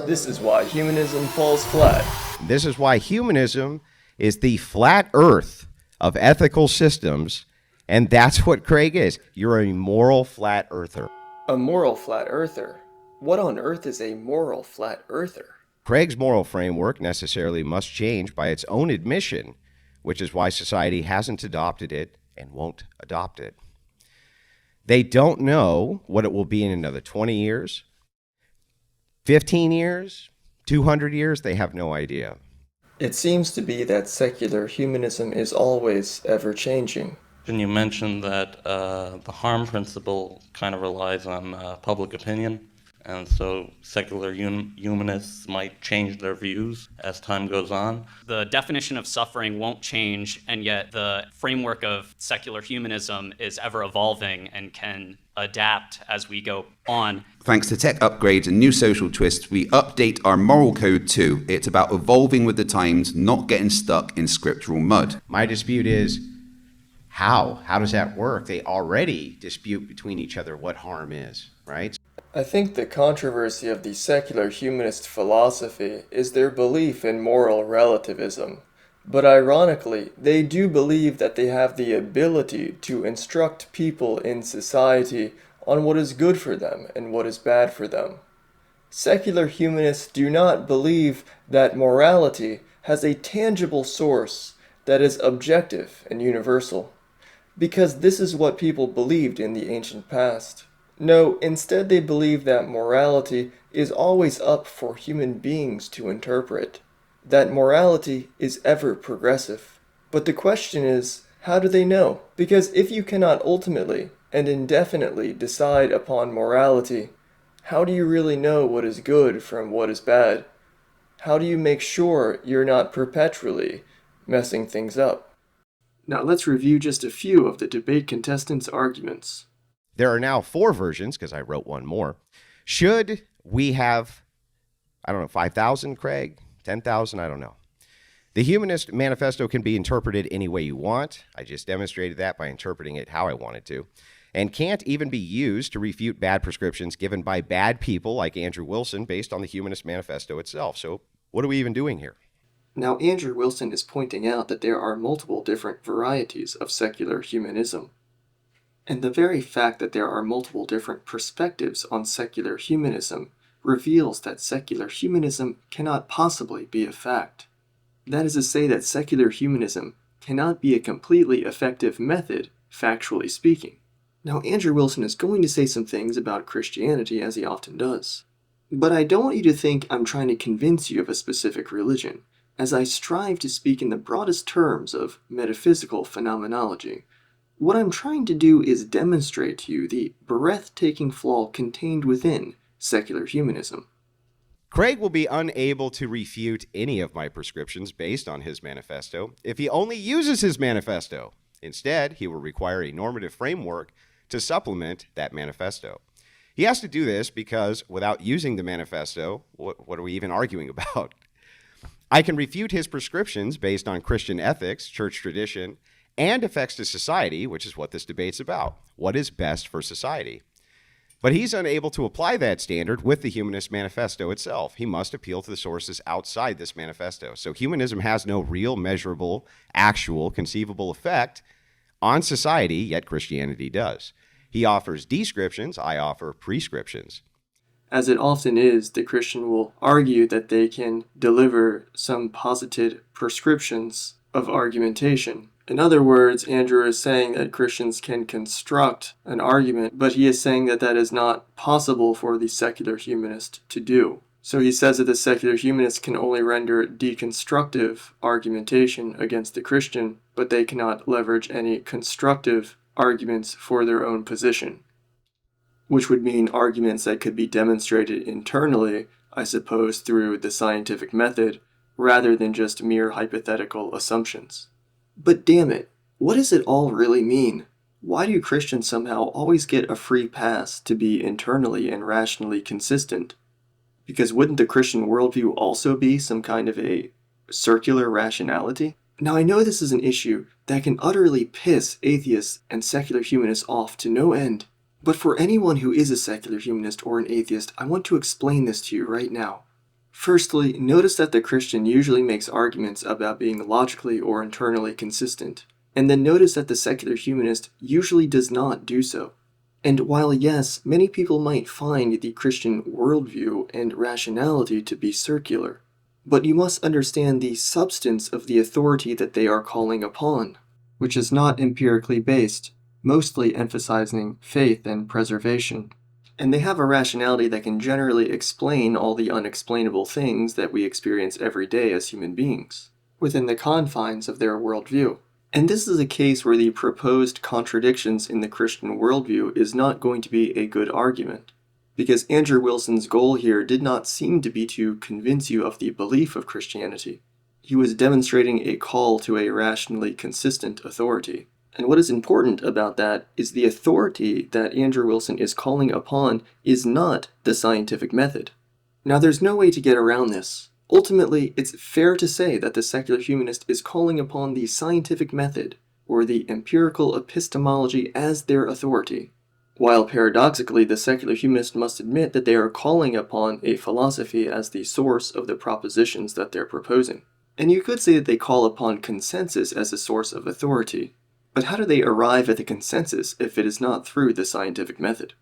This is why humanism falls flat. This is why humanism is the flat earth of ethical systems, and that's what Craig is. You're a moral flat earther. A moral flat earther? What on earth is a moral flat earther? Craig's moral framework necessarily must change by its own admission, which is why society hasn't adopted it and won't adopt it. They don't know what it will be in another 20 years, 15 years, 200 years. They have no idea. It seems to be that secular humanism is always ever-changing. And you mentioned that the harm principle kind of relies on public opinion, and so secular humanists might change their views as time goes on. The definition of suffering won't change, and yet the framework of secular humanism is ever evolving and can adapt as we go on. Thanks to tech upgrades and new social twists, we update our moral code too. It's about evolving with the times, not getting stuck in scriptural mud. My dispute is, how? How does that work? They already dispute between each other what harm is, right? I think the controversy of the secular humanist philosophy is their belief in moral relativism. But ironically, they do believe that they have the ability to instruct people in society on what is good for them and what is bad for them. Secular humanists do not believe that morality has a tangible source that is objective and universal, because this is what people believed in the ancient past. No, instead they believe that morality is always up for human beings to interpret, that morality is ever progressive. But the question is, how do they know? Because if you cannot ultimately and indefinitely decide upon morality, how do you really know what is good from what is bad? How do you make sure you're not perpetually messing things up? Now let's review just a few of the debate contestants' arguments. There are now 4 versions, because I wrote one more. Should we have, 5,000, Craig? 10,000? I don't know. The Humanist Manifesto can be interpreted any way you want. I just demonstrated that by interpreting it how I wanted to. And can't even be used to refute bad prescriptions given by bad people like Andrew Wilson based on the Humanist Manifesto itself. So what are we even doing here? Now, Andrew Wilson is pointing out that there are multiple different varieties of secular humanism. And the very fact that there are multiple different perspectives on secular humanism reveals that secular humanism cannot possibly be a fact. That is to say that secular humanism cannot be a completely effective method, factually speaking. Now, Andrew Wilson is going to say some things about Christianity, as he often does. But I don't want you to think I'm trying to convince you of a specific religion, as I strive to speak in the broadest terms of metaphysical phenomenology. What I'm trying to do is demonstrate to you the breathtaking flaw contained within secular humanism. Craig will be unable to refute any of my prescriptions based on his manifesto if he only uses his manifesto. Instead, he will require a normative framework to supplement that manifesto. He has to do this because without using the manifesto, what are we even arguing about? I can refute his prescriptions based on Christian ethics, church tradition, and effects to society, which is what this debate's about. What is best for society? But he's unable to apply that standard with the Humanist Manifesto itself. He must appeal to the sources outside this manifesto. So humanism has no real, measurable, actual, conceivable effect on society, yet Christianity does. He offers descriptions, I offer prescriptions. As it often is, the Christian will argue that they can deliver some posited prescriptions of argumentation. In other words, Andrew is saying that Christians can construct an argument, but he is saying that that is not possible for the secular humanist to do. So he says that the secular humanist can only render deconstructive argumentation against the Christian, but they cannot leverage any constructive arguments for their own position, which would mean arguments that could be demonstrated internally, I suppose, through the scientific method, rather than just mere hypothetical assumptions. But damn it, what does it all really mean? Why do Christians somehow always get a free pass to be internally and rationally consistent? Because wouldn't the Christian worldview also be some kind of a circular rationality? Now I know this is an issue that can utterly piss atheists and secular humanists off to no end, But for anyone who is a secular humanist or an atheist, I want to explain this to you right now. Firstly, notice that the Christian usually makes arguments about being logically or internally consistent, and then notice that the secular humanist usually does not do so. And while yes, many people might find the Christian worldview and rationality to be circular, but you must understand the substance of the authority that they are calling upon, which is not empirically based, mostly emphasizing faith and preservation. And they have a rationality that can generally explain all the unexplainable things that we experience every day as human beings, within the confines of their worldview. And this is a case where the proposed contradictions in the Christian worldview is not going to be a good argument, because Andrew Wilson's goal here did not seem to be to convince you of the belief of Christianity. He was demonstrating a call to a rationally consistent authority. And what is important about that is the authority that Andrew Wilson is calling upon is not the scientific method. Now, there's no way to get around this. Ultimately, it's fair to say that the secular humanist is calling upon the scientific method, or the empirical epistemology, as their authority, while paradoxically the secular humanist must admit that they are calling upon a philosophy as the source of the propositions that they're proposing. And you could say that they call upon consensus as a source of authority. But how do they arrive at the consensus if it is not through the scientific method?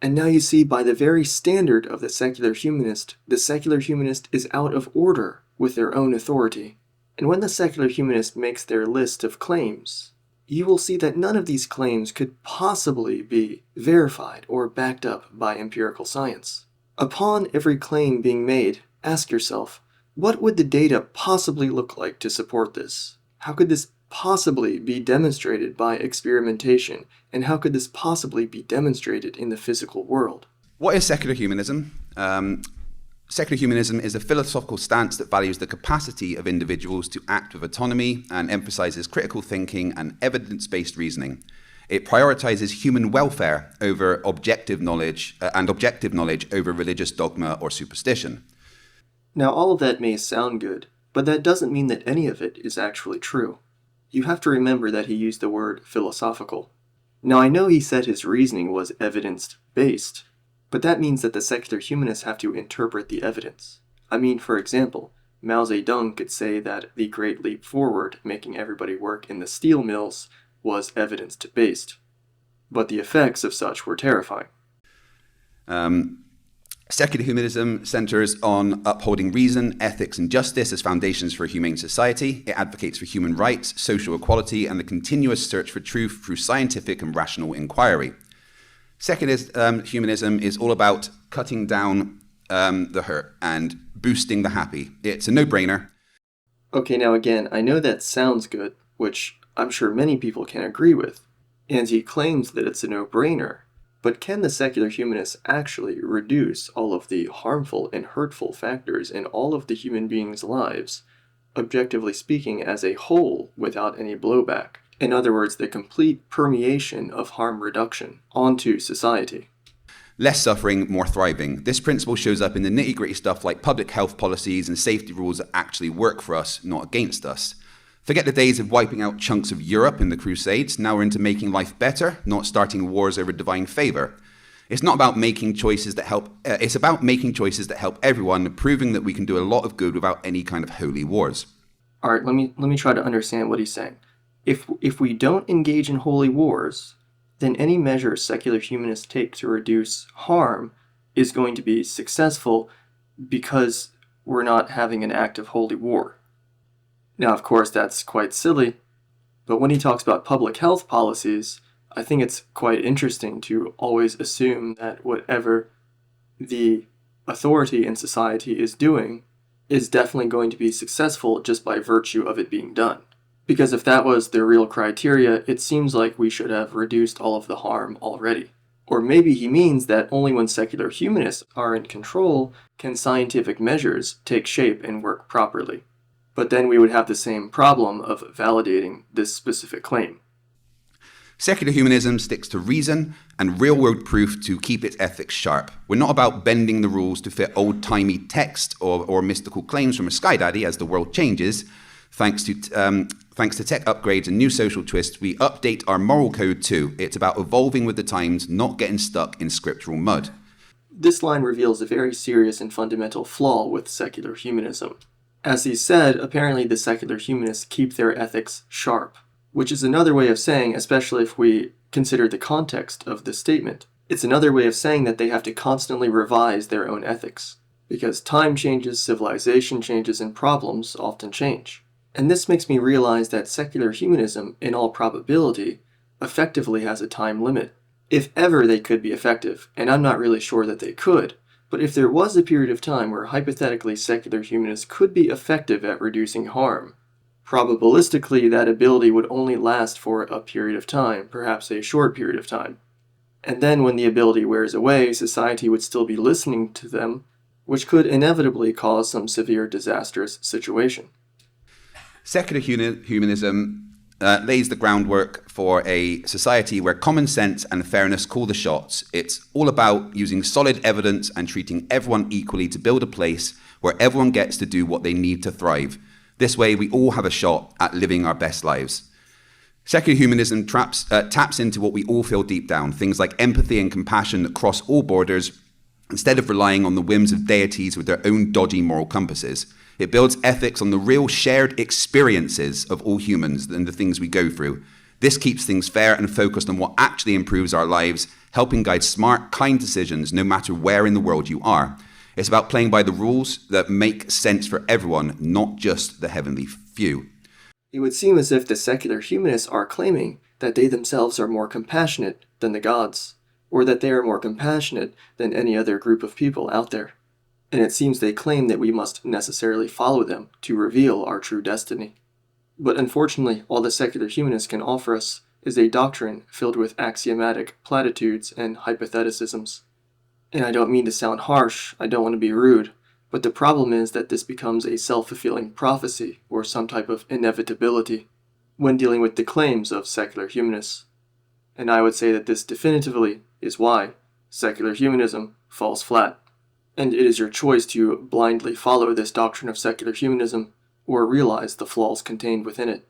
And now you see, by the very standard of the secular humanist is out of order with their own authority. And when the secular humanist makes their list of claims, you will see that none of these claims could possibly be verified or backed up by empirical science. Upon every claim being made, ask yourself, what would the data possibly look like to support this? How could this possibly be demonstrated by experimentation, and how could this possibly be demonstrated in the physical world? What is secular humanism? Secular humanism is a philosophical stance that values the capacity of individuals to act with autonomy and emphasizes critical thinking and evidence-based reasoning. It prioritizes human welfare over objective knowledge over religious dogma or superstition. Now, all of that may sound good, but that doesn't mean that any of it is actually true. You have to remember that he used the word philosophical. Now, I know he said his reasoning was evidence-based, but that means that the secular humanists have to interpret the evidence. I mean, for example, Mao Zedong could say that the Great Leap Forward, making everybody work in the steel mills, was evidence-based. But the effects of such were terrifying. Secular humanism centers on upholding reason, ethics, and justice as foundations for a humane society. It advocates for human rights, social equality, and the continuous search for truth through scientific and rational inquiry. Secular humanism is all about cutting down the hurt and boosting the happy. It's a no-brainer. Okay, now again, I know that sounds good, which I'm sure many people can agree with, and he claims that it's a no-brainer. But can the secular humanists actually reduce all of the harmful and hurtful factors in all of the human beings' lives, objectively speaking, as a whole, without any blowback? In other words, the complete permeation of harm reduction onto society. Less suffering, more thriving. This principle shows up in the nitty-gritty stuff like public health policies and safety rules that actually work for us, not against us. Forget the days of wiping out chunks of Europe in the Crusades. Now we're into making life better, not starting wars over divine favor. It's not about making choices that help. It's about making choices that help everyone, proving that we can do a lot of good without any kind of holy wars. All right, let me try to understand what he's saying. If we don't engage in holy wars, then any measure secular humanists take to reduce harm is going to be successful because we're not having an active holy war. Now, of course, that's quite silly, but when he talks about public health policies, I think it's quite interesting to always assume that whatever the authority in society is doing is definitely going to be successful just by virtue of it being done. Because if that was the real criteria, it seems like we should have reduced all of the harm already. Or maybe he means that only when secular humanists are in control can scientific measures take shape and work properly. But then we would have the same problem of validating this specific claim. Secular humanism sticks to reason and real-world proof to keep its ethics sharp. We're not about bending the rules to fit old-timey text or mystical claims from a sky daddy as the world changes, thanks Thanks to tech upgrades and new social twists, we update our moral code too. It's about evolving with the times, not getting stuck in scriptural mud. This line reveals a very serious and fundamental flaw with secular humanism. As he said, apparently the secular humanists keep their ethics sharp, which is another way of saying, especially if we consider the context of this statement, it's another way of saying that they have to constantly revise their own ethics, because time changes, civilization changes, and problems often change. And this makes me realize that secular humanism, in all probability, effectively has a time limit. If ever they could be effective, and I'm not really sure that they could, but if there was a period of time where hypothetically secular humanists could be effective at reducing harm, probabilistically that ability would only last for a period of time, perhaps a short period of time. And then when the ability wears away, society would still be listening to them, which could inevitably cause some severe disastrous situation. Secular humanism lays the groundwork for a society where common sense and fairness call the shots. It's all about using solid evidence and treating everyone equally to build a place where everyone gets to do what they need to thrive. This way, we all have a shot at living our best lives. Secular humanism taps into what we all feel deep down, things like empathy and compassion that cross all borders, instead of relying on the whims of deities with their own dodgy moral compasses. It builds ethics on the real shared experiences of all humans and the things we go through. This keeps things fair and focused on what actually improves our lives, helping guide smart, kind decisions no matter where in the world you are. It's about playing by the rules that make sense for everyone, not just the heavenly few. It would seem as if the secular humanists are claiming that they themselves are more compassionate than the gods, or that they are more compassionate than any other group of people out there. And it seems they claim that we must necessarily follow them to reveal our true destiny. But unfortunately, all the secular humanists can offer us is a doctrine filled with axiomatic platitudes and hypotheticisms. And I don't mean to sound harsh, I don't want to be rude, but the problem is that this becomes a self-fulfilling prophecy or some type of inevitability when dealing with the claims of secular humanists. And I would say that this definitively is why secular humanism falls flat. And it is your choice to blindly follow this doctrine of secular humanism or realize the flaws contained within it.